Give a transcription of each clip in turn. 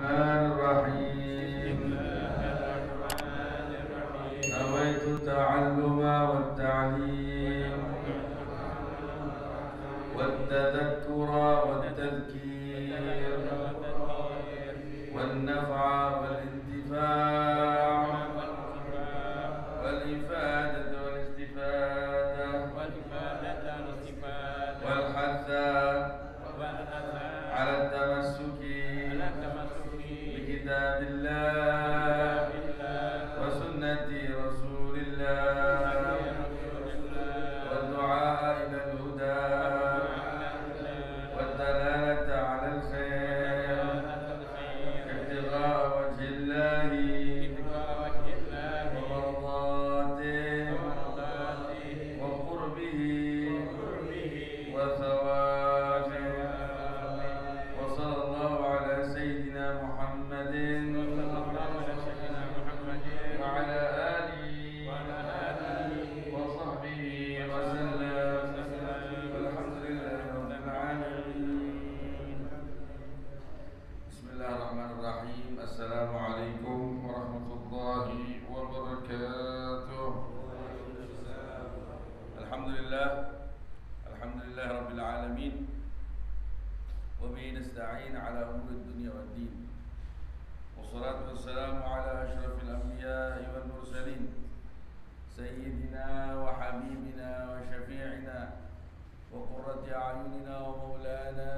الرحيم نويت التعلم والتعليم والتذكر والتذكير والنفع والانتفاع والإفادة والاستفادة والحث على التمسك بكتاب الله وسنة رسول الله والدعاء إلى الهدى والدلالة على الخير ابتغاء وجه الله ومرضاته وقربه وثوابه وصلى الله على سيدنا محمد وعلى آله وصحبه وسلم والحمد لله رب العالمين. بسم الله الرحمن الرحيم. السلام عليكم ورحمة الله وبركاته. الحمد لله رب العالمين، وبه نستعين على أمور الدنيا والدين، والصلاة والسلام على أشرف الأنبياء والمرسلين سيدنا وحبيبنا وشفيعنا وقرة أعيننا ومولانا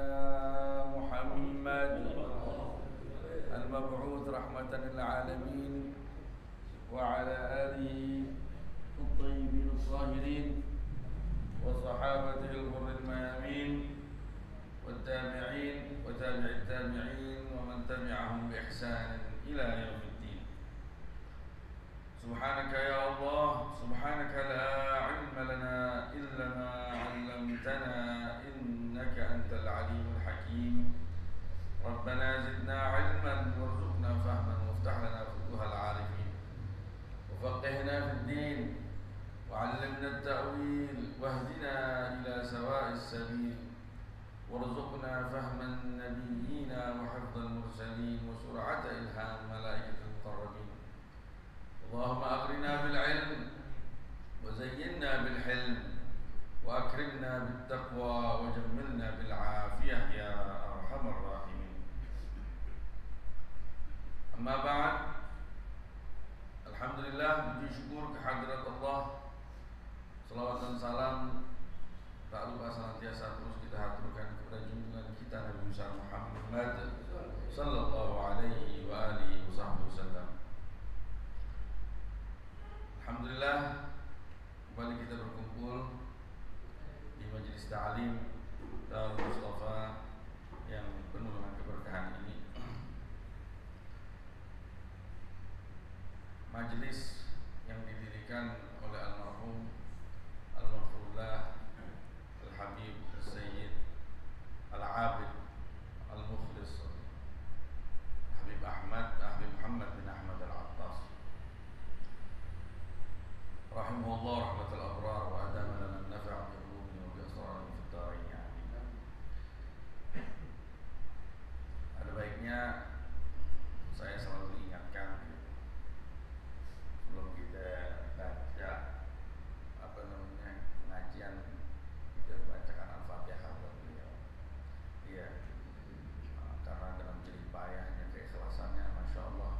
محمد المبعوث رحمة للعالمين وعلى آله الطيبين الطاهرين وصحابته الغر الميامين والتابعين وتابع التابعين ومن تبعهم بإحسان إلى يوم الدين. سبحانك يا الله، سبحانك لا علم لنا إلا ما علمتنا إنك أنت العليم الحكيم. ربنا زدنا علما وارزقنا فهما وافتح لنا فتوح العارفين وفقهنا في الدين وعلمنا التأويل واهدنا إلى سواء السبيل وارزقنا فهم النبيين وحفظ المرسلين وسرعة إلهام ملائكة المقربين. اللهم أغرنا بالعلم وزينا بالحلم وأكرمنا بالتقوى وجملنا بالعافية يا أرحم الراحمين. أما بعد، alhamdulillah, puji syukur kehadirat Allah, salawat dan salam tak lupa senantiasa terus kita haturkan kepada junjungan kita Nabi besar Muhammad sallallahu alaihi wa alihi wasallam. Alhamdulillah, kembali kita berkumpul di majelis ta'lim Darul Mustafa yang penuh dengan keberkahan ini. Majelis yang didirikan oleh almarhum Al-Maghfurullah Al-Habib Al-Sayyid Al-Abid Al-Mukhlis Habib Muhammad bin Ahmad Al-Attas rahimahullah rahmatul abrar wa adama lana an-naf'a bi ulumi wa bi asrarihi fid dharain. Ada baiknya saya selalu ingatkan sebelum kita baca pengajian, kita bacakan Al-Fatihah buat beliau. Iya, karena dalam jerih payahnya, keikhlasannya, Masya Allah,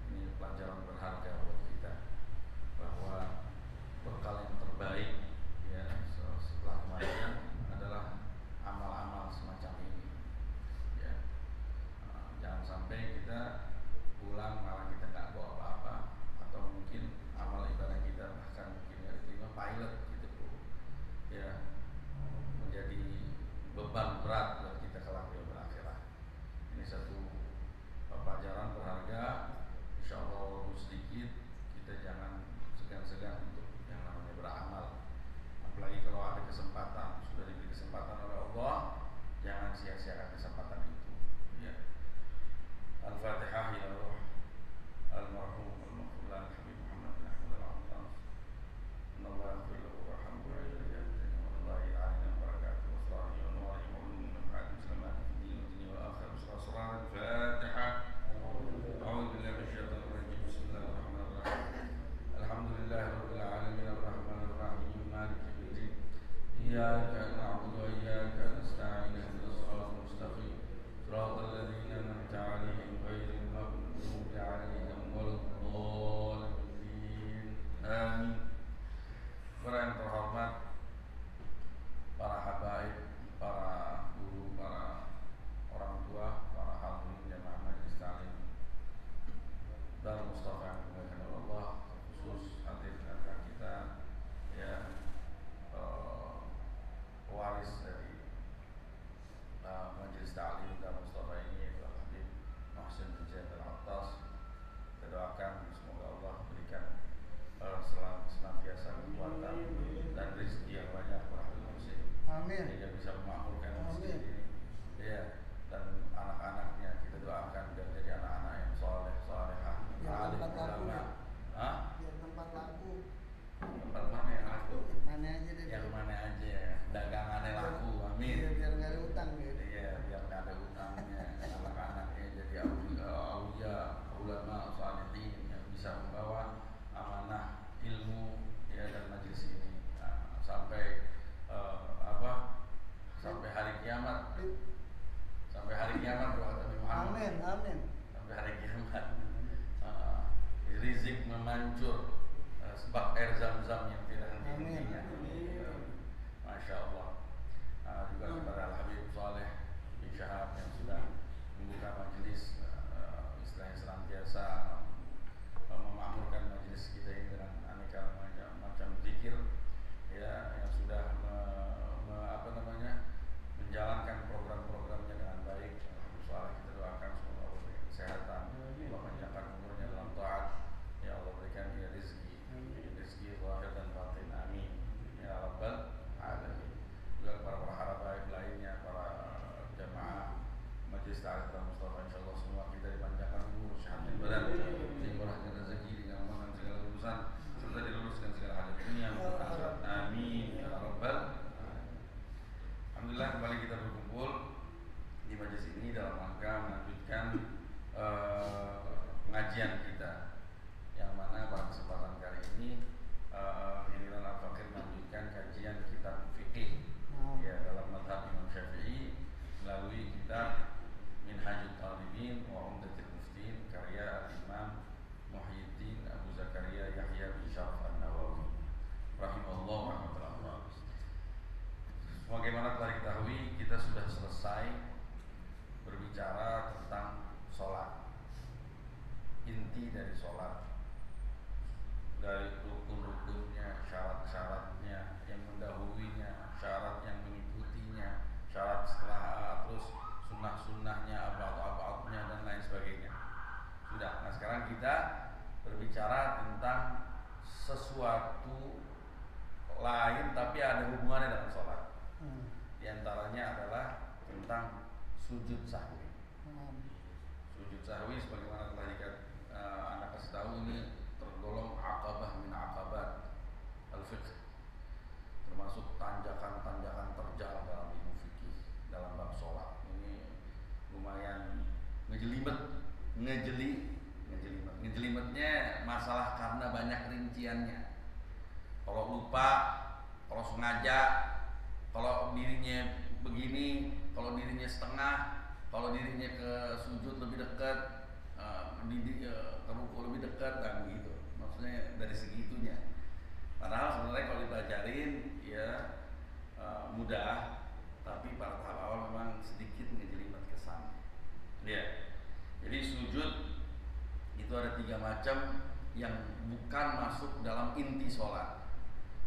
ini pelajaran berharga buat kita bahwa bekal yang terbaik ya setelah kematian adalah amal-amal semacam ini. Ya, jangan sampai kita pulang malah kita nggak bawa apa-apa, atau mungkin amal ibadah kita bahkan mungkin ya diterima pilot gitu ya, menjadi beban berat buat kita kelak di akhirat. Ini satu pelajaran berharga. Insyaallah walaupun sedikit, kita jangan segan-segan untuk yang namanya beramal. Apalagi kalau ada kesempatan, sudah diberi kesempatan oleh Allah, jangan sia-siakan kesempatan itu ya. Al-Fatihah ya Ruh Al-Marhum Al-Maghfurullah Al-Habib Muhammad bin Ahmad Al-Attas. Innallaha yaghfir lahu warhamhu wa yahdihi wa Allahi a'lam barakatuh wa sallallahu wa nuri wa nafa'at muslimat fi din wa akhir. Surah Al-Fatihah. Amin. Sampai hari kiamat. Rizik memancur sebab air zam-zam yang tidak henti-hentinya. Masya Allah. Juga kepada Al-Habib Saleh bin Syahab yang sudah membuka majelis, istilahnya senantiasa memakmurkan majelis kita ini dengan aneka macam zikir, ya, yang sudah menjalankan program-programnya dengan baik. Alhamdulillah, kita doakan semoga Allah berikan kesehatan, Allah panjangkan umurnya dalam taat, ya Allah berikan dia rezeki zahir dan batin, amin ya rabbal alamin. Juga para habaib lainnya, para jamaah majelis ta'arif Mustafa, insyaallah semua kita dipanjangkan umur, sehat dan badan, dimurahkan rezeki, digampangkan segala urusan, serta diluruskan segala hajat dunia maupun akhirat, amin ya rabbal alamin. Alhamdulillah, kembali kita berkumpul di majelis ini dalam rangka melanjutkan pengajian kita, yang mana pada kesempatan kali ini Inilah Al-Fakir melanjutkan kajian kitab fikih, ya, dalam mazhab Imam Syafi'i melalui kitab Minhajut Talibin wa Umdatul Muftin karya Imam Muhyiddin Abu Zakaria Yahya bin Syaraf An-Nawawi rahimahullah rahmatullah. Sebagaimana telah diketahui, kita sudah selesai berbicara tentang sholat, inti dari sholat, dari rukun-rukunnya, syarat-syaratnya, yang mendahulunya, syarat yang mengikutinya, syarat setelah, terus sunnah-sunnahnya, abad-abadnya, dan lain sebagainya. Sudah. Nah, sekarang kita berbicara tentang sesuatu lain tapi ada hubungannya dengan sholat. Di antaranya adalah tentang sujud sahwi. Sujud sahwi sebagaimana telah Anda kasih tahu, ini tergolong aqabah min aqabat al-fiqh, termasuk tanjakan-tanjakan terjal dalam ilmu fikih dalam bab sholat. Ini lumayan ngejelimetnya masalah karena banyak rinciannya. Kalau lupa, kalau sengaja, kalau dirinya begini, kalau dirinya setengah, kalau dirinya ke sujud lebih dekat, ke ruku lebih dekat, dan begitu. Maksudnya dari segitunya. Padahal sebenarnya kalau dipelajarin ya mudah, tapi para tahap awal memang sedikit ngejelimet kesan. Ya. Jadi sujud itu ada 3 macam yang bukan masuk dalam inti sholat,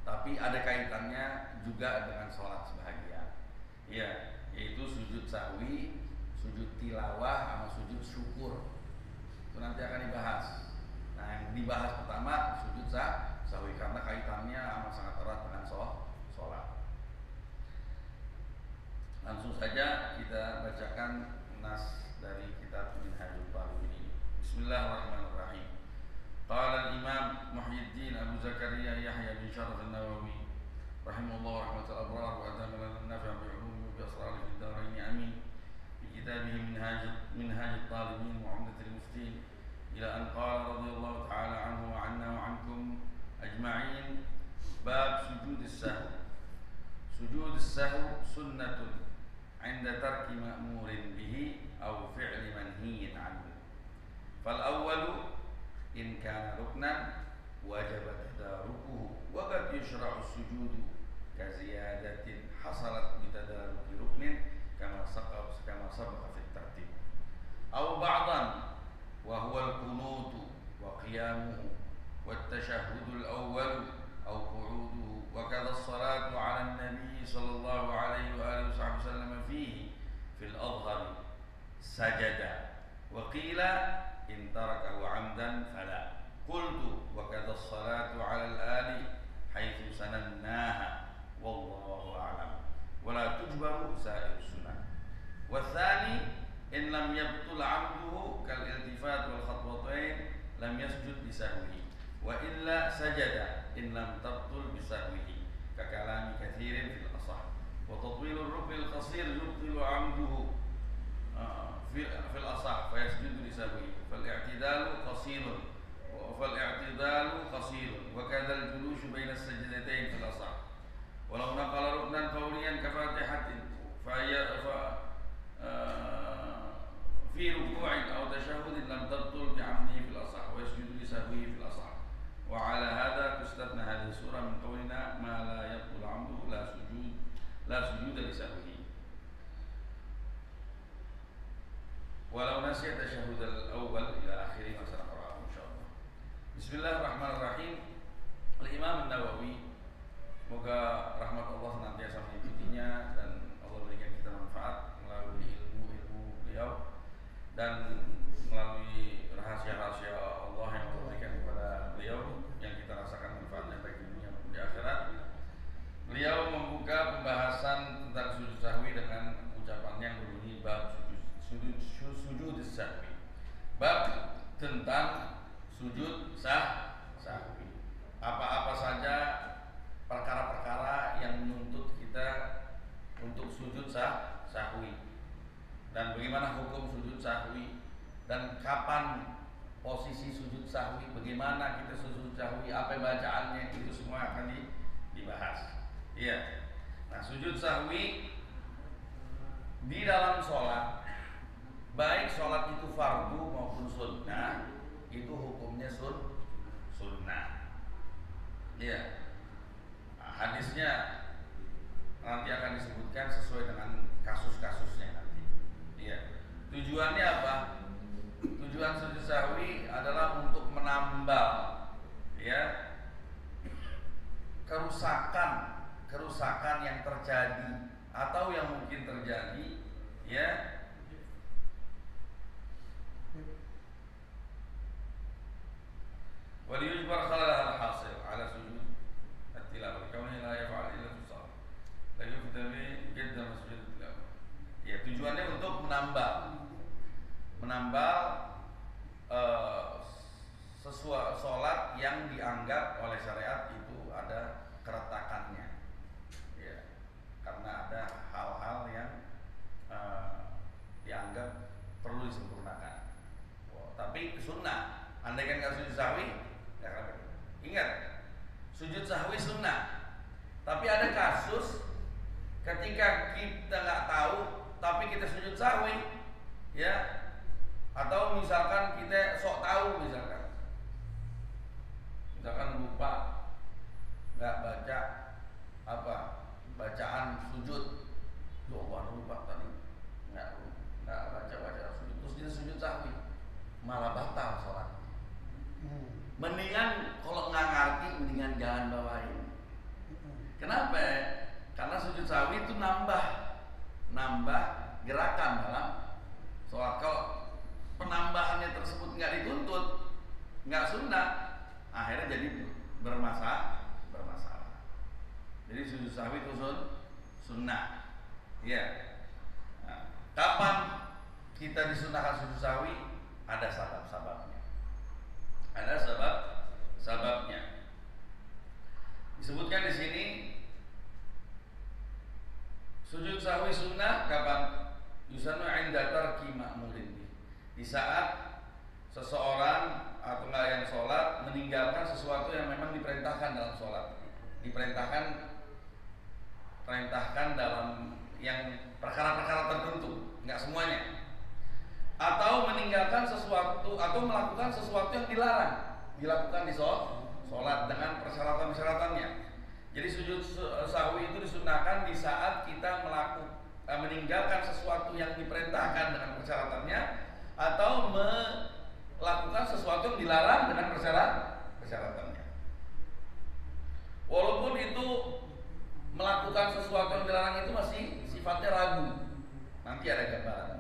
tapi ada kaitannya juga dengan sholat sebahagian. Ya, yaitu sujud sahwi, sujud tilawah, sama sujud syukur. Itu nanti akan dibahas. Nah, yang dibahas pertama sujud sahwi karena kaitannya amat sangat erat dengan sholat. Langsung saja kita bacakan nas dari kitab Minhajul Talibin ini. Bismillahirrahmanirrahim. Qala al-Imam Muhyiddin Abu Zakaria Yahya bin Syaraf An-Nawawi rahimahullah rahmatul abrar wa adama lana nafi'a bi ulumi bi asrari fid darain amin. Bi kitabihi Minhajul Talibin wa Umdatul Muftin ila an qala radhiyallahu ta'ala anhu wa anna wa ankum ajma'in. Bab sujud as-sahw. Sujud as-sahw sunnatun 'inda tarki ma'murin bihi aw fi'li manhiyin 'anhu. Fal awwalu in kana ruknan wajaba tadarukuhu wa qad yushra'u as-sujud ka ziyadatin hasalat bi tadaruki ruknin kama sabaqa fi at-tartib aw ba'dan wa huwa al-qunut wa qiyamuhu wa at-tashahhud al-awwal aw qu'uduhu wa kadha as-salatu 'ala an-nabi sallallahu alaihi wa alihi wasallam fihi fil adhhar sajada wa qila in tarakahu 'amdan fala. Qultu wa kadha as-salatu 'ala al-ali haitsu sanannaha wallahu a'lam wa la tujbaru sa'ir sunnah. Wa tsani in lam yabtul 'amduhu kal iltifat wal khatwatain lam yasjud bi sahwihi wa illa sajada in lam tabtul bi sahwihi ka kalami katsirin fil asah wa tatwilur rukn al-qasir yubtilu 'amduhu fil asah fa yasjudu li sahwihi fal i'tidalu qasirun wa kadha al-julus baina as-sajdatayn fil asah walau naqala ruknan qawliyan ka fatihatin fa في ركوع أو تشهد لم تبطل بعمده في الأصح ويسجد لسهوه في الأصح. وعلى هذا تستثنى هذه السورة من قولنا ما لا يبطل عمده لا سجود لسهوه. ولو نسي التشهد الأول إلى آخره ما سنقرأه إن شاء الله. بسم الله الرحمن الرحيم. Al-Imam An-Nawawi, semoga rahmat Allah senantiasa mengikutinya dan Allah berikan kita manfaat melalui ilmu beliau dan melalui rahasia-rahasia Allah yang Allah berikan kepada beliau yang kita rasakan manfaatnya baik di dunia maupun di akhirat. Beliau membuka pembahasan tentang sujud sahwi dengan ucapan yang berbunyi bab sujud sahwi. Bab tentang sujud sahwi. Apa-apa saja perkara-perkara yang menuntut kita untuk sujud sahwi dan bagaimana hukum sujud sahwi dan kapan posisi sujud sahwi, bagaimana kita sujud sahwi, apa bacaannya, itu semua akan dibahas. Iya. Nah, sujud sahwi di dalam sholat, baik sholat itu fardu maupun sunnah, itu hukumnya sunnah. Iya. Nah, hadisnya nanti akan disebutkan sesuai dengan kasus-kasusnya nanti. Iya. Tujuannya apa? Tujuan sujud sahwi adalah untuk menambal, ya, kerusakan yang terjadi atau yang mungkin terjadi, ya. Waliyujbar khalal al-hasil ala sujud at-tilawah kaunnya la yaf'al illa fi shalah. Lagi fitabi jadda masjid at-tilawah. Ya, tujuannya untuk menambal sesuatu sholat yang dianggap oleh syariat itu ada keretakannya, ya, karena ada hal-hal yang dianggap perlu disempurnakan. Tapi sunnah, andaikan nggak sujud sahwi, ingat, sujud sahwi sunnah. Tapi ada kasus ketika kita nggak tahu, tapi kita sujud sahwi, ya, atau misalkan kita sok tahu, misalkan lupa nggak baca bacaan sujud, lupa tadi nggak baca sujud, terus kita sujud sahwi, malah batal sholat. Mendingan kalau nggak ngerti, mendingan jangan bawain. Kenapa? Karena sujud sahwi itu nambah gerakan dalam sholat. Kalau penambahannya tersebut nggak dituntut, nggak sunnah, akhirnya jadi bermasalah. Jadi sujud sahwi itu sunnah. Ya. Nah, kapan kita disunahkan sujud sahwi? Ada sebab-sebabnya. Disebutkan di sini sujud sahwi sunnah kapan? Yusanu 'inda tarki ma'murin. Di saat seseorang atau enggak yang sholat meninggalkan sesuatu yang memang diperintahkan dalam sholat, diperintahkan dalam yang perkara-perkara tertentu, enggak semuanya, atau meninggalkan sesuatu atau melakukan sesuatu yang dilakukan di sholat dengan persyaratan-persyaratannya. Jadi sujud sahwi itu disunahkan di saat kita meninggalkan sesuatu yang diperintahkan dengan persyaratannya, atau melakukan sesuatu yang dilarang dengan persyaratannya. Walaupun itu melakukan sesuatu yang dilarang itu masih sifatnya ragu, nanti ada gambaran.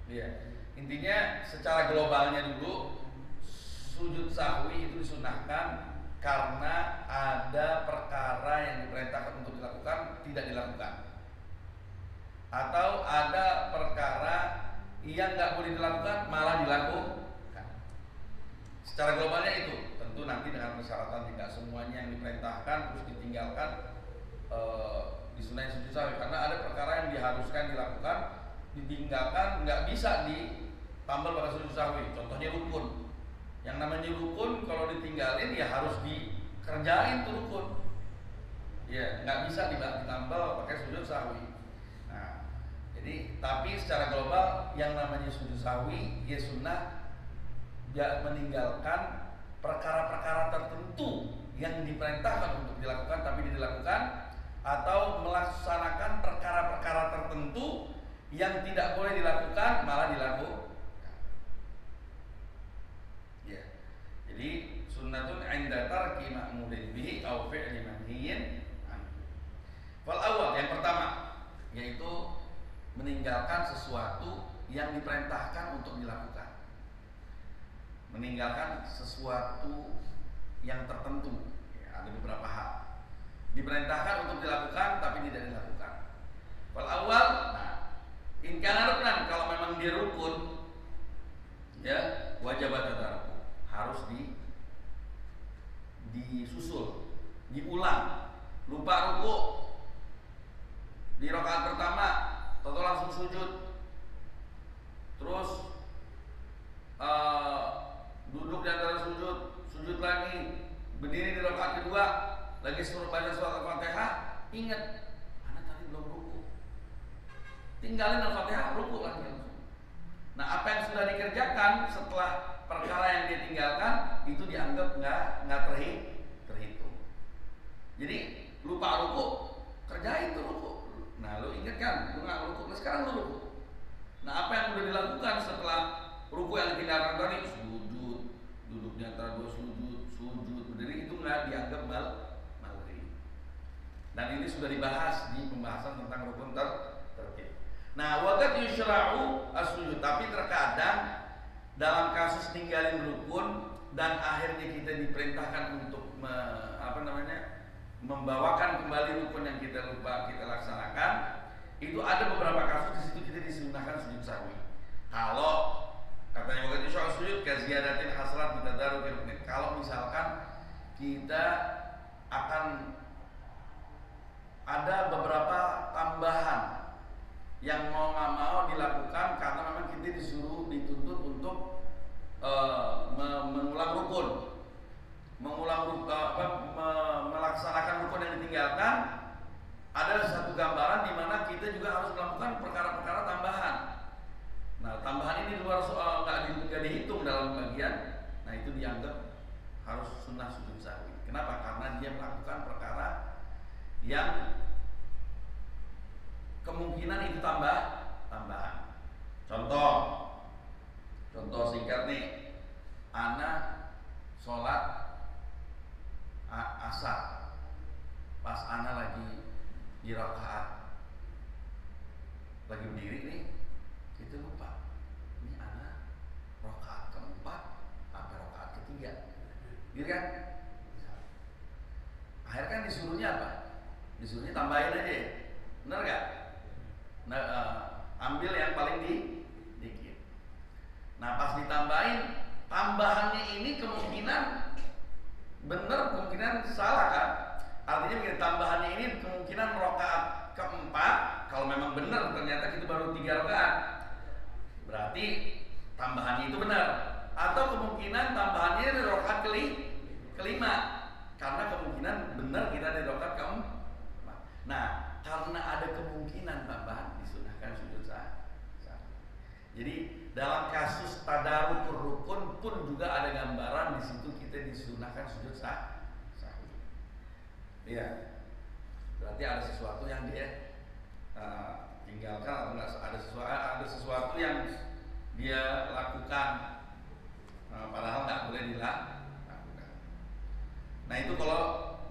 Ya, intinya secara globalnya dulu sujud sahwi itu disunahkan karena ada perkara yang diperintahkan untuk dilakukan tidak dilakukan, atau ada perkara yang nggak boleh dilakukan malah dilakukan. Secara globalnya itu tentu nanti dengan persyaratan tidak semuanya yang diperintahkan terus ditinggalkan disunahi sujud sahwi, karena ada perkara yang diharuskan dilakukan ditinggalkan nggak bisa ditambal pada sujud sahwi. Contohnya rukun. Yang namanya rukun kalau ditinggalin ya harus dikerjain tuh rukun. Ya nggak bisa ditambal pakai sujud sahwi. Nah, Jadi tapi secara global yang namanya sujud sahwi dia sunnah dia meninggalkan perkara-perkara tertentu yang diperintahkan untuk dilakukan tapi tidak dilakukan, atau melaksanakan perkara-perkara tertentu yang tidak boleh dilakukan malah dilakukan. Ya. Jadi sunnatun 'inda tarki ma'mulin bihi aw fi'li manhiyin anhu. Fal awal yang pertama yaitu meninggalkan sesuatu yang diperintahkan untuk dilakukan. Meninggalkan sesuatu yang tertentu, ya, ada beberapa hal diperintahkan untuk dilakukan tapi tidak dilakukan. Fal awal, nah, in kana ruknan, kalau memang dia rukun, ya, wajib tadarku, harus disusul, diulang. Lupa ruku di rakaat pertama, atau langsung sujud, terus duduk di antara sujud lagi, berdiri di rakaat kedua, lagi suruh baca surat Al-Fatihah, ingat, anak tadi belum ruku, tinggalin Al-Fatihah, ruku lagi langsung. Nah, apa yang sudah dikerjakan setelah perkara yang dia tinggalkan itu dianggap nggak terhitung. Jadi lupa ruku, kerjain tuh ruku. Nah, lu ingat kan, lu nggak ruku, nah sekarang lu ruku. Nah, apa yang sudah dilakukan setelah ruku yang ditinggalkan tadi, sujud, duduk di antara dua sujud, berdiri, itu nggak dianggap malghi. Dan ini sudah dibahas di pembahasan tentang rukun tertib. Nah, waqad yushra'u as-sujud, tapi terkadang dalam kasus ninggalin rukun dan akhirnya kita diperintahkan untuk membawakan kembali rukun yang kita lupa kita laksanakan, itu ada beberapa kasus di situ kita disunahkan sujud sahwi. Kalau katanya waqad yushra'u as-sujud kaziyadatin hasrat bitadarruki rukun. Kalau misalkan kita akan ada beberapa tambahan yang mau nggak mau dilakukan karena memang kita dituntut untuk mengulang rukun, melaksanakan rukun yang ditinggalkan. Ada satu gambaran di mana kita juga harus melakukan perkara-perkara tambahan. Nah, tambahan ini di luar soal nggak dihitung dalam bagian. Nah, itu dianggap harus sunnah sujud sahwi. Kenapa? Karena dia melakukan perkara yang kemungkinan itu tambahan. Contoh singkat nih, ana sholat asar, pas ana lagi di rakaat, lagi berdiri nih, itu lupa, ini ana rakaat keempat apa rakaat ketiga, gitu kan? Akhirnya kan disuruhnya apa? Disuruhnya tambahin aja, benar gak? Nah, ambil yang paling dikit. Nah, pas ditambahin, tambahannya ini kemungkinan benar, kemungkinan salah kan? Artinya begini, tambahannya ini kemungkinan rakaat keempat. Kalau memang benar ternyata kita baru 3 rakaat, berarti tambahannya itu benar. Atau kemungkinan tambahannya di rakaat kelima, karena kemungkinan benar kita di rakaat keempat. Nah, karena ada kemungkinan tambahan, disunahkan sujud sahwi. Jadi dalam kasus tadaruk rukun pun juga ada gambaran di situ kita disunahkan sujud sahwi. Iya, berarti ada sesuatu yang dia tinggalkan, atau ada sesuatu yang dia lakukan, padahal nggak boleh dilakukan. Nah, itu kalau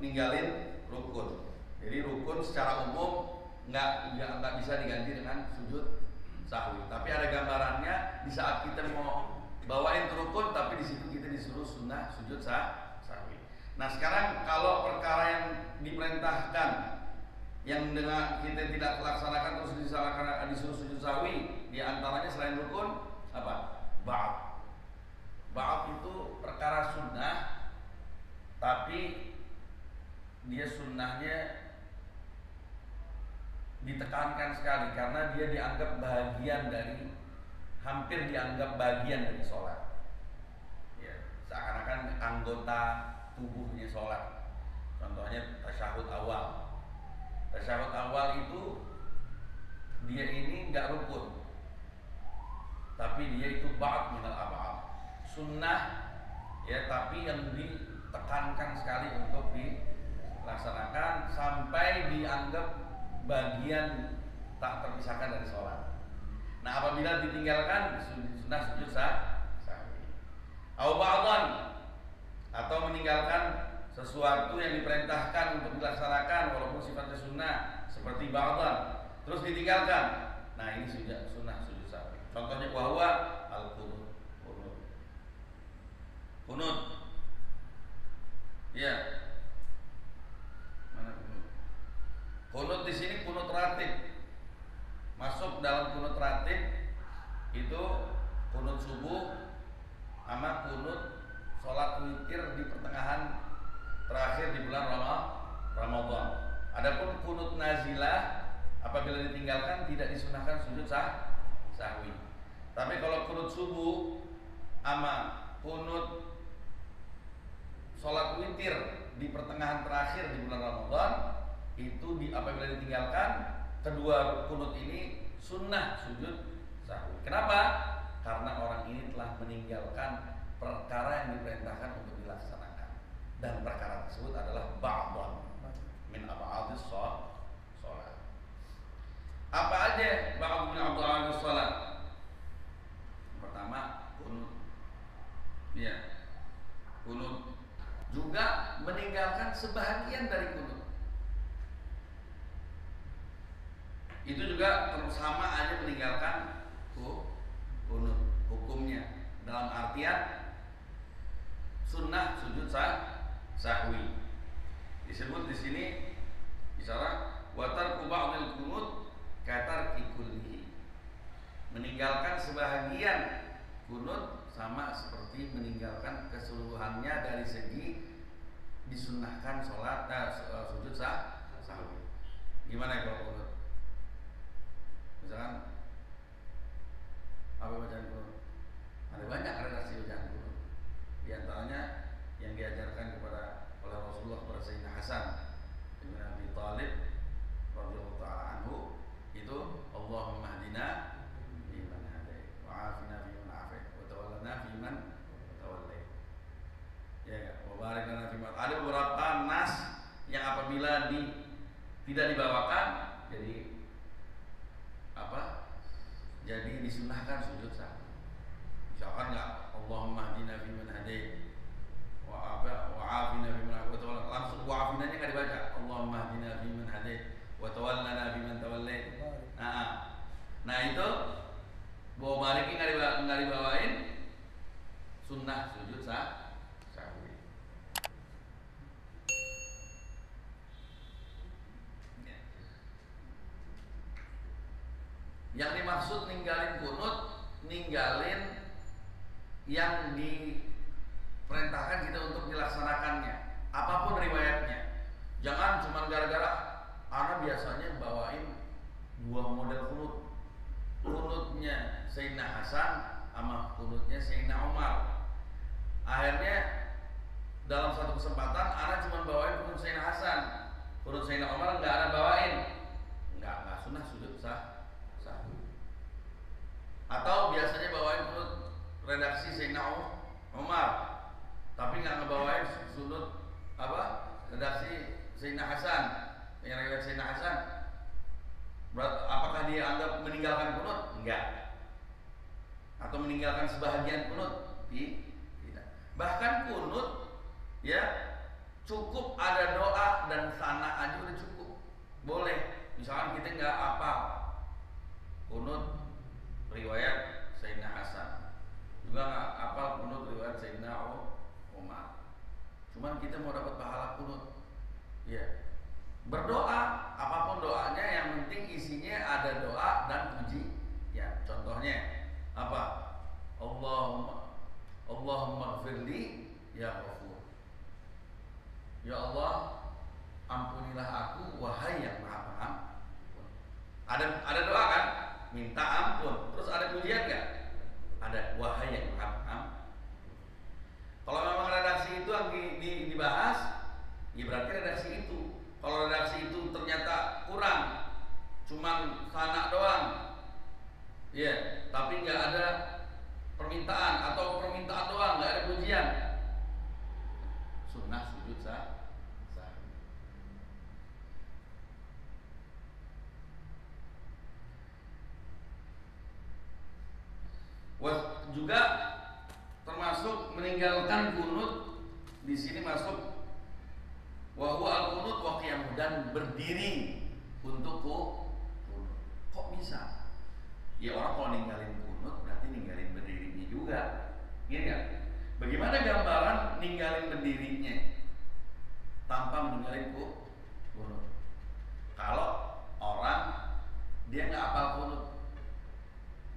ninggalin rukun. Jadi rukun secara umum nggak bisa diganti dengan sujud sahwi. Tapi ada gambarannya di saat kita mau bawain rukun, tapi di situ kita disuruh sunnah sujud sahwi. Nah, sekarang kalau perkara yang diperintahkan yang dengan kita tidak laksanakan terus disuruh sujud sahwi, di antaranya selain rukun apa? Ba'd itu perkara sunnah, tapi dia sunnahnya ditekankan sekali karena dia dianggap hampir dianggap bagian dari sholat. Ya, seakan-akan anggota tubuhnya sholat. Contohnya tasyahud awal. Tasyahud awal itu dia ini nggak rukun, tapi dia itu ba'd minal ab'ad, sunnah ya, tapi yang ditekankan sekali untuk dilaksanakan sampai dianggap bagian tak terpisahkan dari sholat. Nah, apabila ditinggalkan sunnah sujud sahwi. Au ba'dan, atau meninggalkan sesuatu yang diperintahkan untuk dilaksanakan walaupun sifatnya sunnah seperti ba'dan, terus ditinggalkan. Nah, ini sudah sunnah sujud sahwi. Contohnya wahwa al-qunut. Kunut. Ya. Mana kunut? Kunut di sini kunut ratib. Masuk dalam kunut ratib itu kunut subuh sama kunut sholat witir di pertengahan terakhir di bulan Ramadan. Adapun kunut nazilah apabila ditinggalkan tidak disunahkan sujud sahwi. Tapi kalau kunut subuh sama kunut sholat witir di pertengahan terakhir di bulan Ramadan itu apabila ditinggalkan, kedua kunut ini sunnah sujud sahwi. Kenapa? Karena orang ini telah meninggalkan perkara yang diperintahkan untuk dilaksanakan, dan perkara tersebut adalah ba'dhan min ab'adis shalah. Apa aja ba'd min ab'adis shalah? Pertama, kunut. Ya. Kunut juga meninggalkan sebahagian dari kunut. Itu juga sama aja meninggalkan kunut hukumnya, dalam artian sunnah sujud sahwi. Disebut di sini bicara watar ba'dil kunut katarki kullihi, meninggalkan sebahagian kunut sama seperti meninggalkan keseluruhannya dari segi disunnahkan sholat sujud sahwi. Gimana kalau kunut? Misalkan apa bacaan kunut? Ada banyak redaksi bacaan kunut. Di antaranya yang diajarkan oleh Rasulullah kepada Sayyidina Hasan bin Abi Thalib radhiyallahu ta'ala anhu itu Allahumma hdina fiman hadait wa afina fiman afait wa tawallana fiman tawallait. Ya, wa barik lana fiman. Ada beberapa nas yang apabila tidak dibawakan jadi jadi disunahkan sujud sahwi. Misalkan enggak Allahumma hdina fiman hadait wa afina fiman afait, langsung wa afinanya enggak dibaca. Allahumma hdina fiman hadait wa tawallana fiman tawallait. Nah itu bawa baliknya enggak dibawain, sunnah sujud sahwi. Yang dimaksud ninggalin kunut, ninggalin yang diperintahkan kita untuk dilaksanakannya, apapun riwayatnya. Jangan cuma gara-gara ana biasanya bawain dua model kunut, kunutnya Sayyidina Hasan sama kunutnya Sayyidina Umar. Akhirnya dalam satu kesempatan ana cuma bawain kunut Sayyidina Hasan, kunut Sayyidina Umar enggak ada bawain. Enggak sunnah sujud sahwi. Atau biasanya bawain kunut redaksi Sayyidina Umar, tapi nggak ngebawain sunut redaksi Sayyidina Hasan, yang riwayat Sayyidina Hasan. Apakah dia anggap meninggalkan kunut? Enggak. Atau meninggalkan sebahagian kunut? Tidak. Bahkan kunut ya cukup ada doa dan sana aja udah cukup. Boleh. Misalkan kita nggak hafal kunut riwayat Sayyidina Hasan, juga nggak hafal kunut riwayat Sayyidina Umar, cuman kita mau dapat pahala kunut, ya berdoa apapun doanya, yang penting isinya ada doa dan puji. Ya contohnya apa? Allahumma gfirli ya Ghafur, ya Allah ampunilah aku wahai yang maha pengampun. Ada doa kan? Minta ampun. Terus ada pujian nggak? Ada, wahai yang maha pengampun. Kalau memang redaksi itu yang dibahas, ya berarti redaksi itu. Kalau redaksi itu ternyata kurang, cuman sanak doang, ya, tapi nggak ada permintaan atau permintaan doang, nggak ada pujian, sunnah sujud sahwi. Wah, juga termasuk meninggalkan kunut di sini masuk wa huwa al-qunut wa qiyam, dan berdiri untuk kunut. Kok bisa? Ya orang kalau ninggalin kunut berarti ninggalin berdirinya juga. Gini ya. Bagaimana gambaran ninggalin berdirinya tanpa meninggalin kunut? Kalau orang dia nggak hafal kunut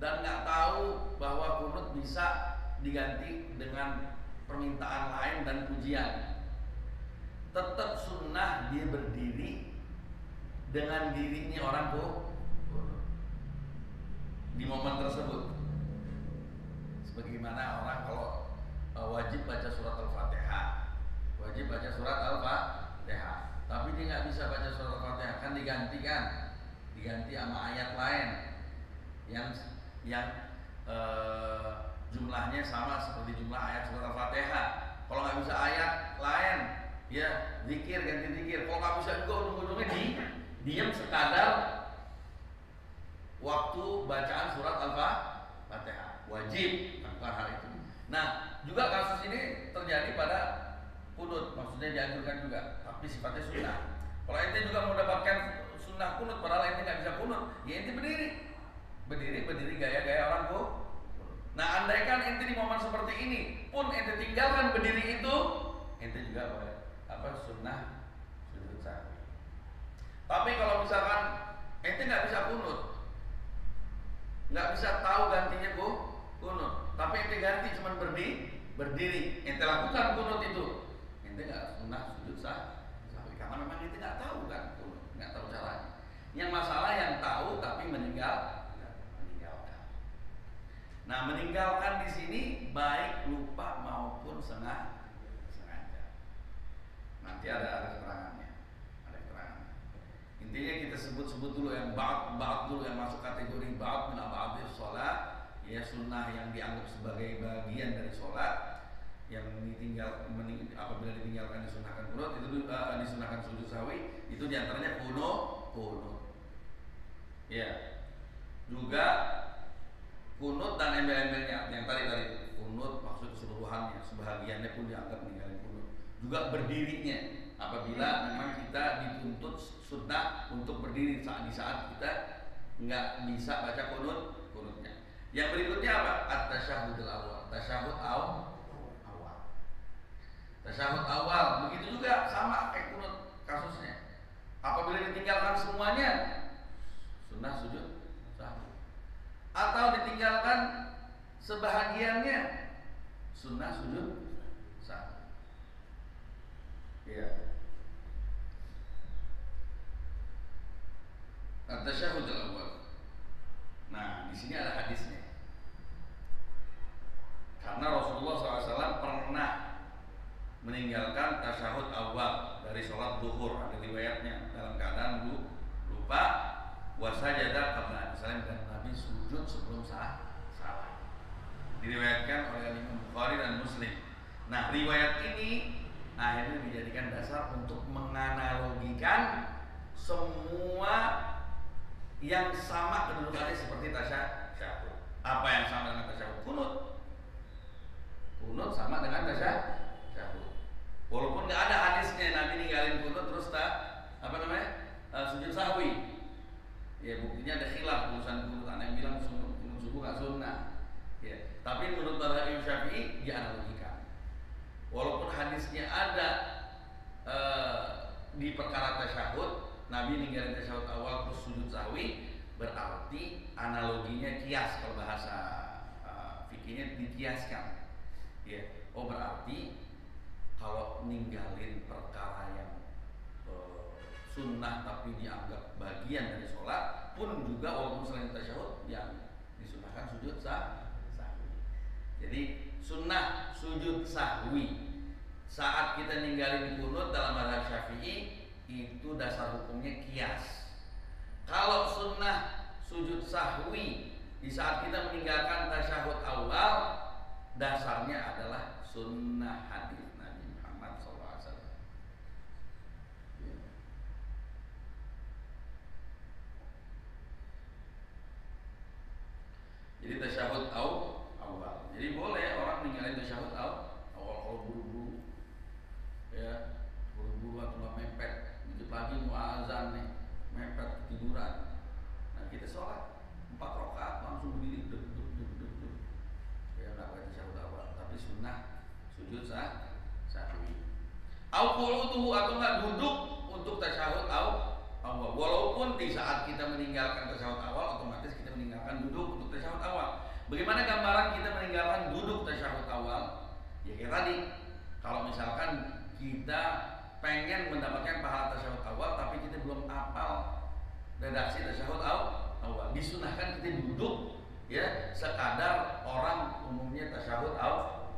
dan nggak tahu bahwa kunut bisa diganti dengan permintaan lain dan pujian, tetap sunnah dia berdiri dengan dirinya orang kunut di momen tersebut. Sebagaimana orang kalau wajib baca surat Al-Fatihah, wajib baca surat Al-Fatihah, tapi dia nggak bisa baca surat Al-Fatihah, kan diganti sama ayat lain yang jumlahnya sama seperti jumlah ayat surat Al-Fatihah. Kalau nggak bisa ayat lain, ya zikir, ganti zikir. Kalau nggak bisa juga ujung-ujungnya diam sekadar waktu bacaan surat Al-Fatihah. Wajib melakukan hal itu. Nah, juga kasus ini terjadi pada kunut, maksudnya dianjurkan juga, tapi sifatnya sunnah. Kalau ente juga mau dapatkan sunnah kunut, padahal ente nggak bisa kunut, ya ente berdiri gaya-gaya orang kunut. Nah, andaikan ente di momen seperti ini pun ente tinggalkan berdiri itu, ente juga sunnah sujud sahwi. Tapi kalau misalkan ente nggak bisa kunut, nggak bisa tahu gantinya kunut, tapi ente ganti cuman berdiri, ente lakukan kunut itu, ente nggak sunnah sujud sahwi karena memang ente nggak tahu kan kunut, nggak tahu caranya. Yang masalah yang tahu tapi meninggalkan. Nah, meninggalkan di sini baik lupa maupun sengaja. Nanti ada keterangannya, Intinya kita sebut dulu yang ba'd dulu, yang masuk kategori ba'd min ba'dis shalat, ya sunnah yang dianggap sebagai bagian dari sholat, yang apabila ditinggalkan disunahkan kunut, itu disunahkan sujud sahwi, itu diantaranya kunut. Ya, juga kunut dan embel-embelnya yang tadi kunut maksud keseluruhannya, sebahagiannya pun dianggap meninggalkan kunut. Juga berdirinya, apabila memang kita dituntut sunnah untuk berdiri di saat kita nggak bisa baca kunutnya. Yang berikutnya apa? At-tasyahhudul awal. Tasyahhud awal begitu juga sama kayak kunut kasusnya. Apabila ditinggalkan semuanya, sunnah sujud sahwi. Atau ditinggalkan sebahagiannya, sunnah sujud sahwi. Ya. At-tasyahhudul awal. Nah, di sini ada hadisnya. Karena Rasulullah SAW pernah meninggalkan tasyahud awal dari sholat zuhur, ada riwayatnya, dalam keadaan lupa, wasajada qabla an, dan Nabi sujud sebelum salat. Diriwayatkan oleh Imam Bukhari dan Muslim. Nah, riwayat ini akhirnya dijadikan dasar untuk menganalogikan semua yang sama kedudukannya seperti tasyahud. Apa yang sama dengan tasyahud? Kunut sama dengan tasyahud. Walaupun nggak ada hadisnya Nabi ninggalin kunut terus sujud sahwi. Ya, buktinya ada khilaf urusan kunut, ada yang bilang kunut subuh nggak sunnah. Ya, tapi menurut mazhab Imam Syafi'i dianalogikan. Walaupun hadisnya ada di perkara tasyahud, Nabi ninggalin tasyahud awal terus sujud sahwi, berarti analoginya kias, kalau bahasa fikihnya dikiaskan. Ya, berarti kalau ninggalin perkara yang sunnah tapi dianggap bagian dari sholat pun juga walaupun selain tasyahud yang disunahkan sujud sahwi. Jadi sunnah sujud sahwi saat kita ninggalin kunut dalam mazhab Syafi'i itu dasar hukumnya kias. Kalau sunnah sujud sahwi di saat kita meninggalkan tasyahud awal, dasarnya adalah sunnah hadis Nabi Muhammad SAW. Jadi tasyahud awal. Jadi boleh orang ninggalin tasyahud awal kalau buru-buru, ya buru-buru atau nggak mepet, dikit lagi mau azan nih, mepet tiduran. Nah kita sholat 4 rakaat langsung berdiri, ya nggak pakai tasyahud awal, tapi sunnah sujud sahwi. Au qu'uduhu atau nggak duduk untuk tasyahud awal. Walaupun di saat kita meninggalkan tasyahud awal, otomatis kita meninggalkan duduk untuk tasyahud awal. Bagaimana gambaran kita meninggalkan duduk tasyahud awal? Ya kayak tadi, kalau misalkan kita pengen mendapatkan pahala tasyahud awal tapi kita belum hafal redaksi tasyahud awal, disunahkan kita duduk, ya sekadar orang umumnya tasyahud awal.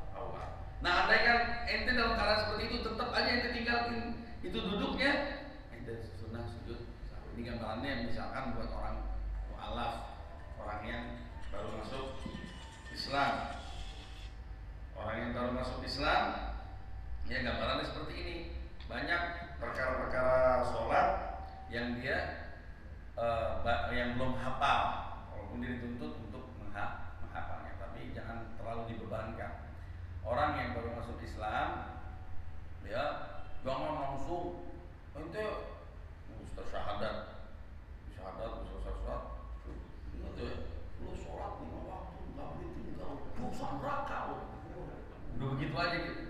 Nah andaikan ente dalam keadaan seperti itu tetap aja ente tinggalin itu duduknya, ente sunnah sujud sahwi. Ini gambarannya misalkan buat orang mu'alaf, orang yang baru masuk Islam, ya gambarannya seperti ini. Banyak perkara-perkara sholat yang dia yang belum hafal, walaupun dia dituntut untuk menghafalnya, tapi jangan terlalu dibebankan. Orang yang baru masuk Islam, ya jangan langsung ente ustaz syahadat, itu ya, lu sholat 5 waktu nggak boleh tinggal, dosa neraka lu. Udah begitu aja gitu.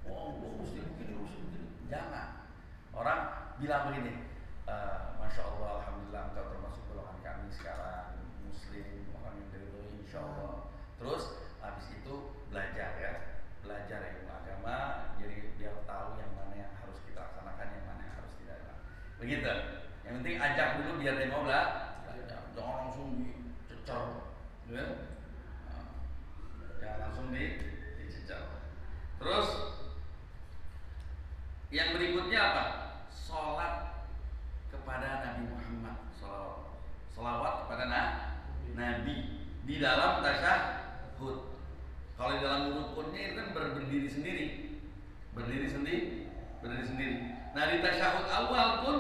Oh, lu mesti begini. Jangan. Orang bilang begini, Masya Allah, Alhamdulillah engkau termasuk golongan kami sekarang, Muslim, orang yang diridhoi insya Allah. Terus habis itu belajar ilmu agama, jadi biar tahu yang mana yang harus kita laksanakan, yang mana yang harus tidak. Begitu. Yang penting ajak dulu biar dia mau belajar. Jangan langsung dicecer, ya. Jangan langsung dicecer. Terus yang berikutnya apa? Sholat kepada Nabi Muhammad, salawat kepada Nabi di dalam tasyahud. Kalau di dalam rukunnya itu kan berdiri sendiri. Nah di tasyahud awal pun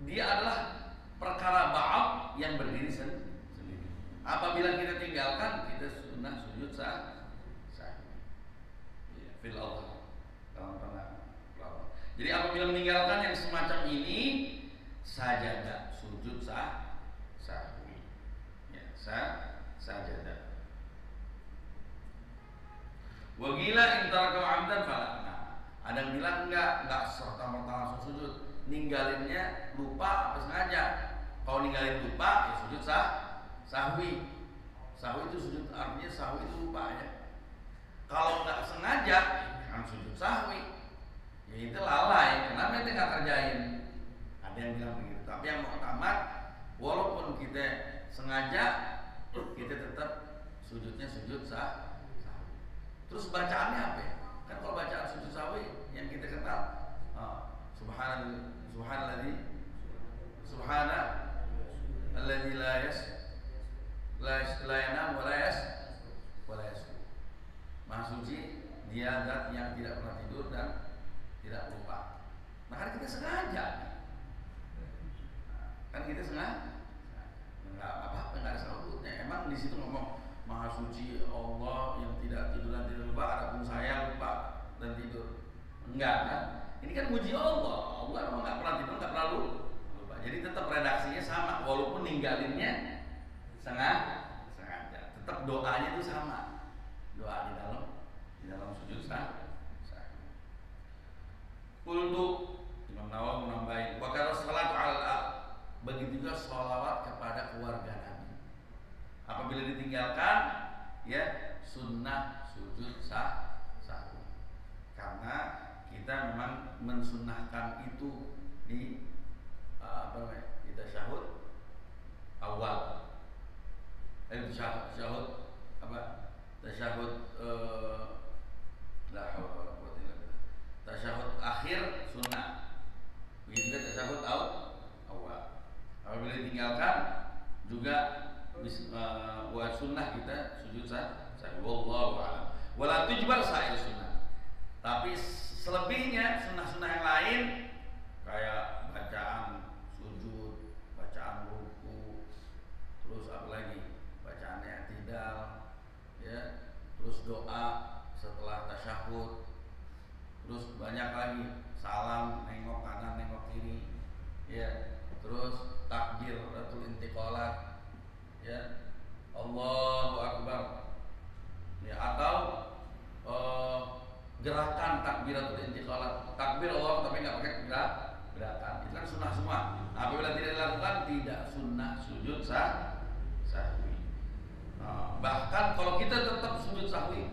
dia adalah perkara ba'ab yang berdiri sendiri. Apabila kita tinggalkan, kita sunnah sujud sahwi. Fil Allah. Jadi apabila meninggalkan yang semacam ini, sajadah sujud sahwi. Ya, sajadah. Wa gila intaraka amdan falakna. Ada yang bilang enggak serta-merta langsung sujud. Ninggalinnya lupa apa sengaja. Kalau ninggalin lupa ya sujud sahwi. Sahwi itu sujud, artinya sahwi itu lupa aja. Kalau enggak sengaja jangan sujud sahwi. Ya itu lalai, kenapa itu enggak kerjain? Ada yang bilang begitu. Tapi yang muktamad, walaupun kita sengaja, kita tetap sujudnya sujud sahwi. Terus bacaannya apa ya? Kan kalau bacaan sujud sahwi yang kita kenal, subhanalladzi la yanam wa la yasku. Maha suci dia zat yang tidak pernah tidur dan tidak lupa. Nah kan kita sengaja. Enggak apa-apa, enggak ada salahnya. Emang di situ ngomong Maha suci Allah yang tidak tidur dan tidak lupa, adapun saya lupa dan tidur. Enggak kan? Ini kan muji Allah. Allah memang enggak pernah tidur, enggak pernah lupa. Jadi tetap redaksinya sama, walaupun ninggalinnya sengaja. Tetap doanya itu sama. Doa di dalam sujud sahwi. Untuk Imam Nawawi menambahin, wa kana salatu ala, begitu juga sholawat kepada keluarga Nabi. Apabila ditinggalkan, ya sunnah sujud sahwi. Karena kita memang mensunnahkan itu di di tasyahud awal. Tasyahud la haula wala quwwata illa billah. Tasyahud akhir sunnah. Begitu juga tasyahud awal. Wala tujbar sa'ir sunnah. Tapi selebihnya sunnah-sunnah yang lain kayak bacaan sujud, bacaan ruku, terus apa lagi? Bacaan i'tidal, ya, terus doa setelah tasyahud, terus banyak lagi salam, nengok kanan, nengok kiri, ya, terus takbiratul intiqalat, ya, Allahu Akbar, ya, atau gerakan takbiratul intiqalat, takbir Allah tapi nggak pakai gerakan, itu kan sunnah semua. Apabila tidak dilakukan tidak sunnah sujud sahwi. Bahkan kalau kita tetap sujud sahwi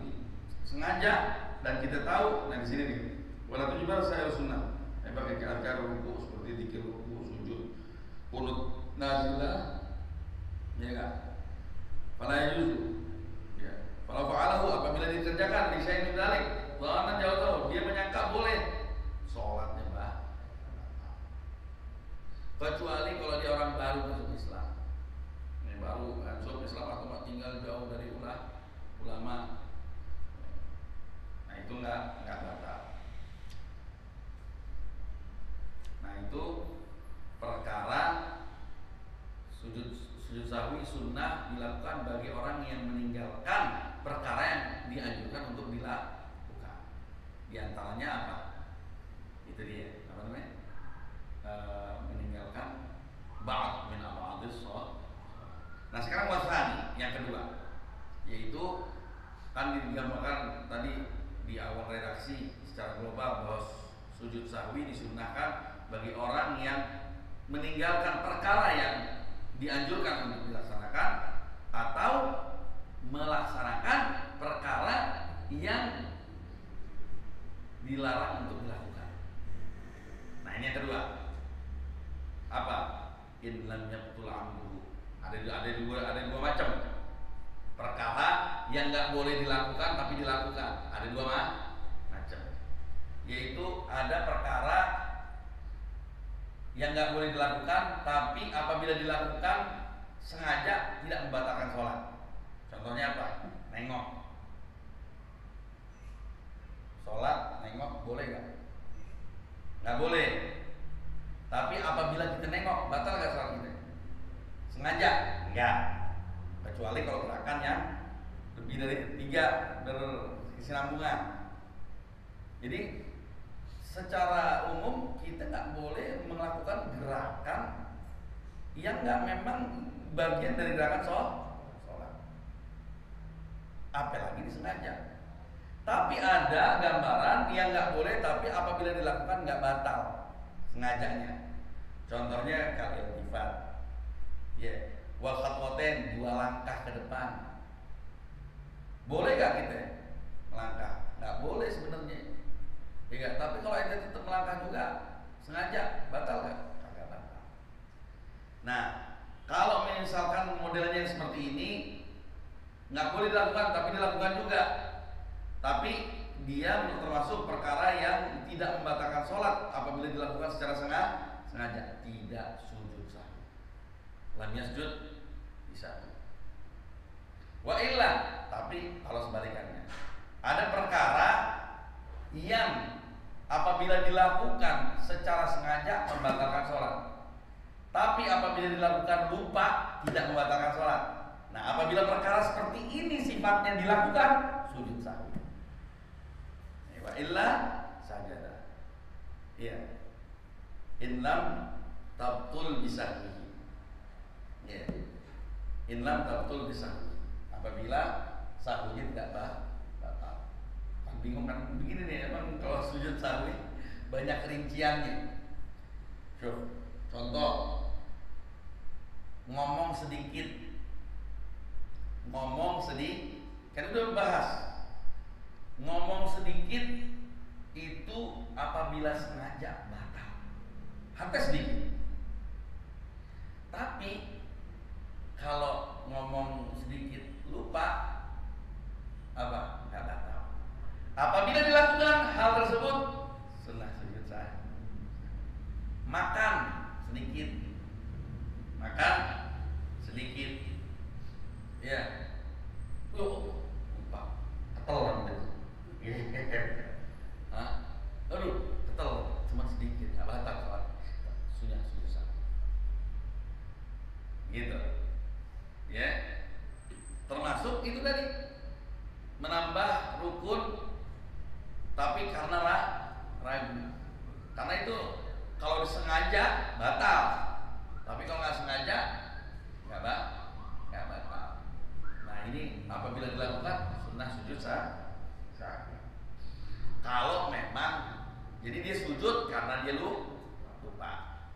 sengaja dan kita tahu, nah di sini nih, wala tujbar sa'ir sunnah, pakai azkar ruku seperti zikir ruku, sujud, qunut nazilah, ya kan? Fala yajuzu, ya. Kalau fa'alahu apabila dikerjakan di syai'in dzalik, dhanna jauh dia menyangka boleh, sholatnya kecuali kalau dia orang baru masuk Islam. Ini baru masuk Islam atau tinggal jauh dari ulama. Nah itu nggak batal. Nah itu perkara sujud sahwi sunnah dilakukan bagi orang yang meninggalkan perkara yang dianjurkan untuk dilakukan. Di antaranya apa? Itu dia, apa namanya? Meninggalkan ba'd min ab'adis shalah. Nah sekarang wasani yang kedua, yaitu kan digambarkan tadi di awal redaksi secara global bahwa sujud sahwi disunnahkan bagi orang yang meninggalkan perkara yang dianjurkan untuk dilaksanakan atau melaksanakan perkara yang dilarang untuk dilakukan. Nah ini yang kedua. Apa? In lam yaqtul amru. Ada dua macam. Perkara yang nggak boleh dilakukan tapi dilakukan. Ada dua macam. Yaitu ada perkara yang nggak boleh dilakukan tapi apabila dilakukan sengaja tidak membatalkan sholat. Contohnya apa? Nengok. Sholat nengok boleh nggak? Nggak boleh. Tapi apabila kita nengok, batal gak sholat kita? Sengaja? Enggak. Kecuali kalau gerakan yang lebih dari 3 berkesinambungan. Jadi secara umum kita nggak boleh melakukan gerakan yang nggak memang bagian dari gerakan sholat. Apalagi disengaja. Tapi ada gambaran yang nggak boleh, tapi apabila dilakukan nggak batal sengajanya. Contohnya kal-iltifat, ya, wal khatwatain, 2 langkah ke depan. Boleh gak kita melangkah? Nggak boleh sebenarnya. Ya, tapi kalau kita tetap melangkah juga sengaja, batal gak? Kagak batal. Nah, kalau misalkan modelnya seperti ini, nggak boleh dilakukan, tapi dilakukan juga. Tapi dia termasuk perkara yang tidak membatalkan sholat apabila dilakukan secara sengaja, tidak sujud sahwi. Lam yasjud bisa. Wa illa, tapi kalau sebalikannya, ada perkara yang apabila dilakukan secara sengaja membatalkan sholat, tapi apabila dilakukan lupa tidak membatalkan sholat. Nah, apabila perkara seperti ini sifatnya dilakukan, sujud sahwi. Wa illa sajada. Iya. In lam tabtul bisahwihi. Ya. In lam tabtul bisahwihi. Apabila sahwinya tidak batal. Kan bingung kan begini nih, emang kalau sujud sahwi banyak rinciannya. Contoh, ngomong sedikit, kan udah bahas. Ngomong sedikit itu apabila sengaja batal, hatta sedikit. Tapi kalau ngomong sedikit lupa, apa? Nggak batal. Apabila dilakukan hal tersebut, sunnah sujud sahwi. Makan sedikit, ya, lupa, ketelan. rukun tapi karena ragu. Karena itu kalau disengaja batal, tapi kalau nggak sengaja nggak batal. Nah ini apabila dilakukan sunnah sujud sah. Kalau memang jadi dia sujud karena dia lupa,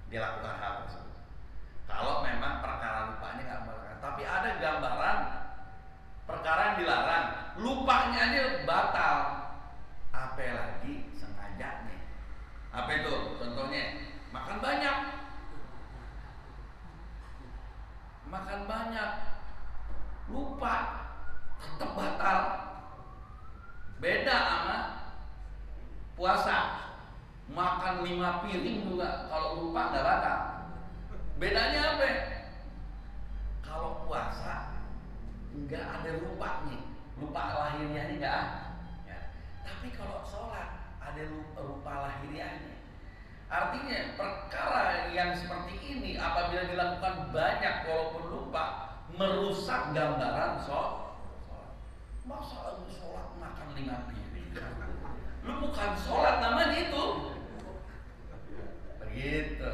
dia lakukan hal tersebut. Kalau memang perkara lupanya nggak melakukan, tapi ada gambaran perkara yang dilarang, lupanya aja batal, apalagi sengajanya. Apa itu? Contohnya makan banyak, lupa, tetap batal. Beda sama puasa, makan 5 piring juga kalau lupa nggak batal. Bedanya apa? Kalau puasa nggak ada lupanya, lupa lahiriahnya nggak ada. Tapi kalau sholat ada lupa lahiriahnya. Artinya perkara yang seperti ini apabila dilakukan banyak walaupun lupa, merusak gambaran sholat. Masa lu sholat makan 5 piring? Lu bukan sholat namanya itu. Begitu.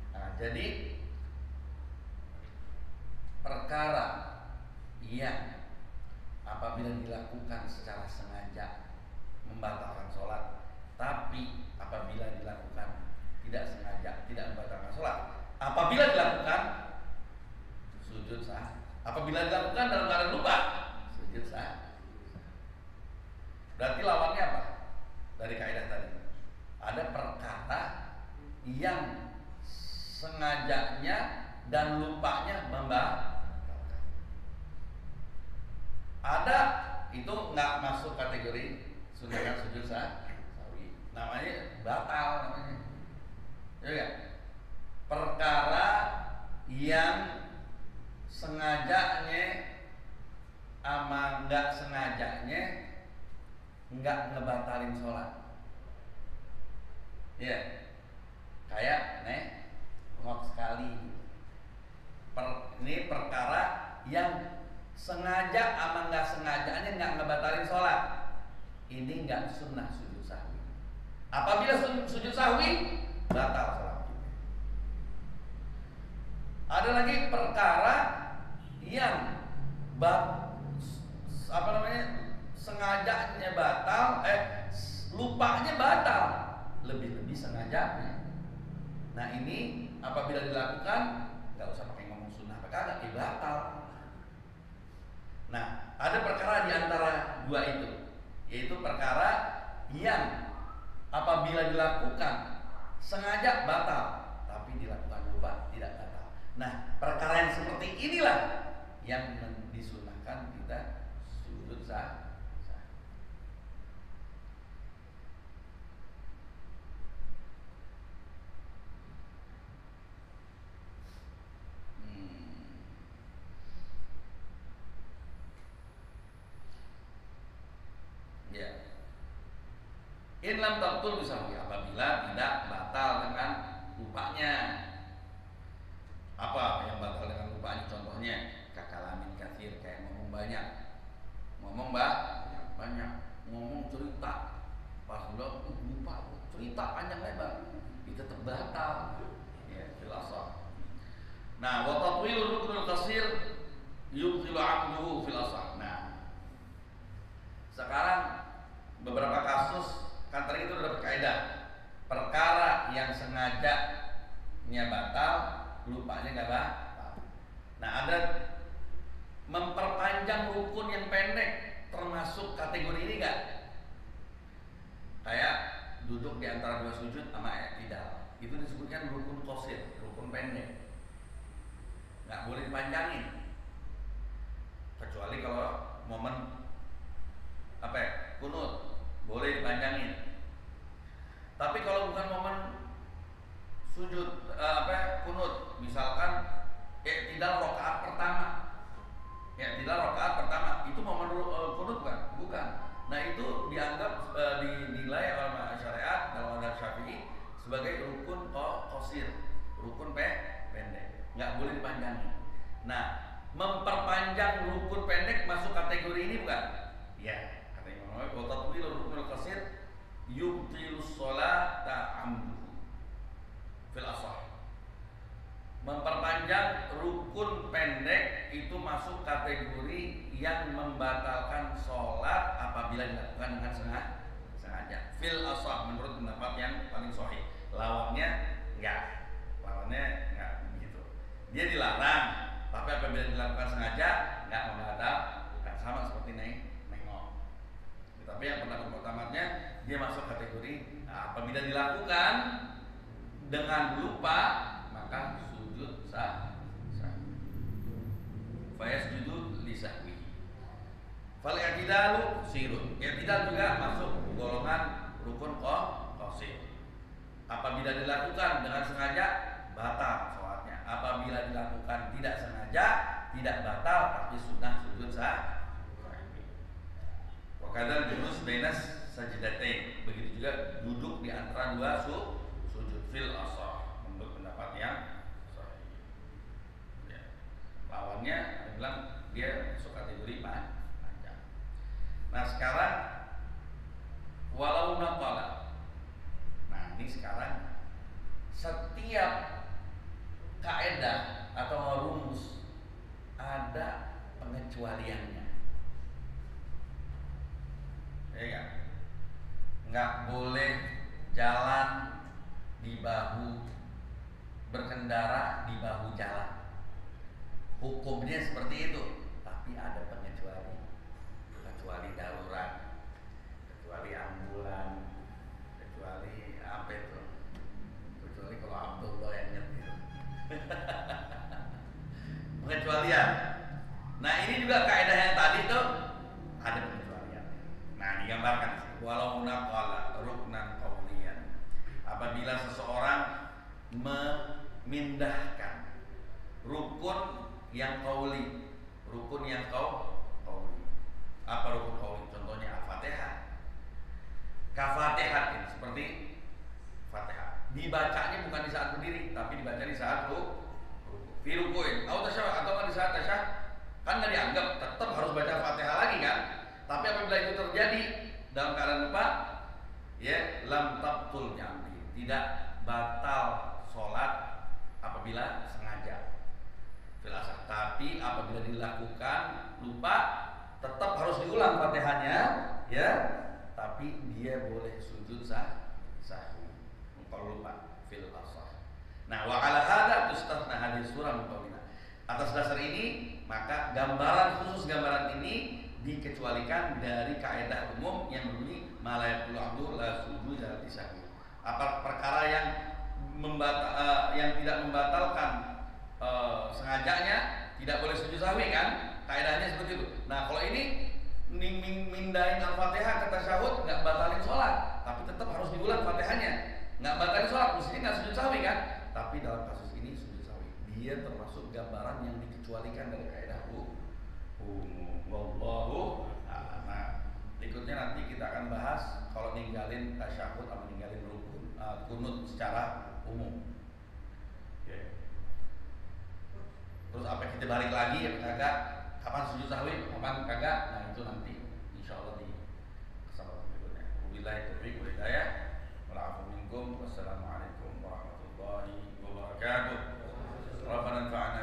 Nah, jadi perkara yang apabila dilakukan secara sengaja membatalkan sholat, tapi apabila dilakukan tidak sengaja tidak membatalkan sholat, apabila dilakukan sujud sah. Apabila dilakukan dalam keadaan lupa, sujud sah. Berarti lawannya apa? Dari kaidah tadi, ada perkara yang sengajanya dan lupanya membatalkan. Ada itu nggak masuk kategori sunahkan sujud sahwi, namanya batal namanya. Ya, perkara yang sengajanya ama nggak sengajanya nggak ngebatalin sholat. Ya, kayak ngok sekali. Ini perkara yang sengaja ama nggak sengajanya nggak ngebatalin sholat. Ini nggak sunnah sujud sahwi. Apabila sujud sahwi batal sholat. Ada lagi perkara yang sengajanya batal, lupanya batal, lebih-lebih sengajanya. Nah ini apabila dilakukan nggak usah pakai ngomong sunnah, pakai agak batal. Nah ada perkara di antara dua itu, yaitu perkara yang apabila dilakukan sengaja batal, tapi dilakukan lupa tidak batal. Nah perkara yang seperti inilah yang disunahkan kita sujud sah. Ya. In lam tabtul bisahwi, apabila tidak batal dengan lupanya. Apa yang batal dengan lupanya? Contohnya kakalamin katsir, kayak ngomong banyak, ngomong cerita, pas udah lupa cerita panjang lebar, itu tetap batal. Ya, filsafat. Nah, wa tatwilur ruknul qasir yubtilu 'amduhu fil asah. Nah, sekarang beberapa kasus kan tadi itu udah dapat kaidah. Perkara yang sengajanya batal, lupanya nggak batal. Nah, ada memperpanjang rukun yang pendek termasuk kategori ini nggak? Kayak duduk di antara dua sujud sama i'tidal. Itu disebutkan rukun qasir, rukun pendek. Nggak boleh dipanjangin. Kecuali kalau momen kunut boleh dipanjangin. Tapi kalau bukan momen sujud kunut, misalkan i'tidal rakaat pertama, itu momen kunut bukan. Nah itu dianggap dinilai oleh syariat dalam mazhab Syafi'i sebagai rukun qasir, rukun pendek, nggak boleh dipanjangin. Nah Memperpanjang rukun pendek masuk kategori ini bukan? Ya, kata Imam Nawawi, wa tatwilur ruknul qasir yubtilus sholata amdu fil ashah. Memperpanjang rukun pendek itu masuk kategori yang membatalkan sholat apabila dilakukan dengan sengaja. Fil ashah, menurut pendapat yang paling sahih. Lawannya begitu. Dia dilarang, tapi apabila dilakukan sengaja enggak membatalkan, sama seperti nengok. Tapi yang pendapat utamanya dia masuk kategori apabila dilakukan dengan lupa maka sujud sah. Fayasjudu li sahwihi. Fal i'tidalu sirun. I'tidal juga masuk golongan rukun qasir. Apabila dilakukan dengan sengaja batal sholatnya. Apabila dilakukan tidak sengaja tidak batal tapi sunnah sujud sah. Wa kadzal julus bainas sajdatain. Begitu juga duduk di antara dua sujud fil ashah menurut pendapat yang sahih. Ya. Lawannya ada bilang dia masuk kategori panjang. Nah sekarang walau naqala. Nah ini sekarang setiap kaidah atau rumus ada pengecualiannya. Ya kan? Nggak boleh jalan di bahu, berkendara di bahu jalan. Hukumnya seperti itu, tapi ada pengecuali. Kecuali darurat, kecuali ambulan, kecuali apa itu? Kecuali kalau Abdullah yang nyetir. Pengecualian. Nah ini juga kaidah yang tadi tuh ada pengecualian. Nah digambarkan walau naqala ruknan qawliyan. Apabila seseorang memindahkan rukun yang qauli, rukun yang qauli. Apa rukun qauli? Contohnya Al-Fatihah. Ka-Fatihah ini seperti Fatihah. Dibacanya bukan di saat berdiri, tapi dibaca di saat fi ruku'in atau di saat tasyahud. Kan nggak dianggap, tetap harus baca Fatihah lagi kan? Tapi apabila itu terjadi dalam keadaan lupa, ya lam tabtul jambi, tidak batal sholat apabila sengaja fil ashah. Tapi apabila dilakukan lupa, tetap harus diulang Fatihahnya, ya. Tapi dia boleh sujud sahwi kalau lupa fil ashah. Nah, wa ala hadza tustathna hadhihi surah min qaulina. Atas dasar ini, maka khusus gambaran ini dikecualikan dari kaidah umum yang berbunyi malayakul abdu la sujuda li sahwi. Apa perkara yang tidak membatalkan sengajanya tidak boleh sujud sahwi kan? Kaidahnya seperti itu. Nah, kalau ini mindahin Al-Fatihah ke tasyahud nggak batalin sholat, tapi tetap harus diulang Fatihahnya. Nggak batalin sholat, mestinya nggak sujud sahwi kan? Tapi dalam kasus ini sujud sahwi. Dia termasuk gambaran yang dikecualikan dari kaidah umum. Wallahu a'lam. Nah, berikutnya nanti kita akan bahas kalau ninggalin tasyahud atau ninggalin rukun kunut secara umum. Okay. Terus apa kita balik lagi ya kagak? Kapan sujud sahwi, kapan kagak? Nah itu nanti insyaallah di kesempatan berikutnya. Wabillahi taufiq wal hidayah. Wassalamualaikum warahmatullahi wabarakatuh. Rabbana anfa'na